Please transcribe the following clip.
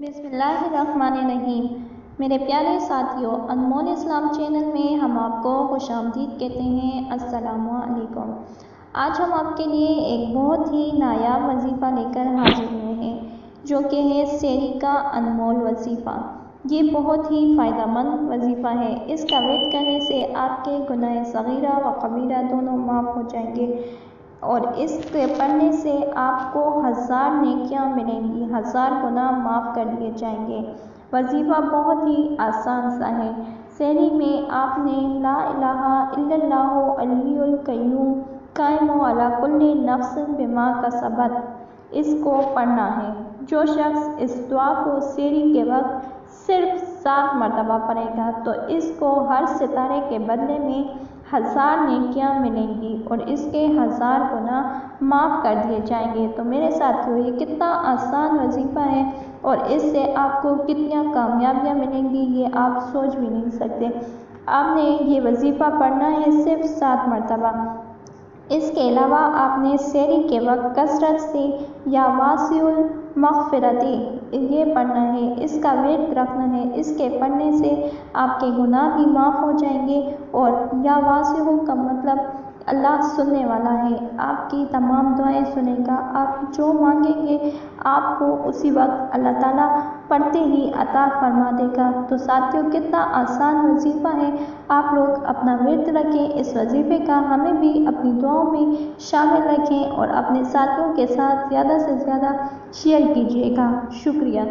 बिस्मिल्लाहिर्रहमानिर्रहीम। मेरे प्यारे साथियों, अनमोल इस्लाम चैनल में हम आपको खुश आमदीद कहते हैं। अस्सलामु अलैकुम। आज हम आपके लिए एक बहुत ही नायाब वजीफ़ा लेकर हाजिर हुए हैं, जो कि है सेहरी का अनमोल वजीफ़ा। ये बहुत ही फ़ायदेमंद वजीफ़ा है। इसका वेट करने से आपके गुनाह सगीरा व कबीरा दोनों माफ़ हो जाएंगे और इसके पढ़ने से आपको 1000 नेकियां मिलेंगी, 1000 गुनाह माफ़ कर दिए जाएंगे। वजीफ़ा बहुत ही आसान सा है। सेहरी में आपने ला इलाहा इल्लल्लाहु अल-हय्युल क़य्यूम क़ाइमु अला कुल्लि नफ्सिन बिमा कसबत इसको पढ़ना है। जो शख्स इस दुआ को सेहरी के वक्त सिर्फ 7 मरतबा पढ़ेगा तो इसको हर सितारे के बदले में 1000 नेकियां मिलेंगी और इसके 1000 गुनाह माफ़ कर दिए जाएंगे। तो मेरे साथियों, ये कितना आसान वजीफ़ा है और इससे आपको कितनी कामयाबियाँ मिलेंगी ये आप सोच भी नहीं सकते। आपने ये वजीफ़ा पढ़ना है सिर्फ 7 मरतबा। इसके अलावा आपने सेहरी के वक्त कसरत से या वासिउल मग़फ़िरती ये पढ़ना है, इसका वेट रखना है। इसके पढ़ने से आपके गुनाह भी माफ़ हो जाएंगे और या वासिउ का मतलब अल्लाह सुनने वाला है, आपकी तमाम दुआएं सुनेगा। आप जो मांगेंगे आपको उसी वक्त अल्लाह ताला पढ़ते ही अता फरमा देगा। तो साथियों, कितना आसान वजीफ़ा है। आप लोग अपना वर्द रखें इस वजीफ़े का, हमें भी अपनी दुआओं में शामिल रखें और अपने साथियों के साथ ज़्यादा से ज़्यादा शेयर कीजिएगा। शुक्रिया।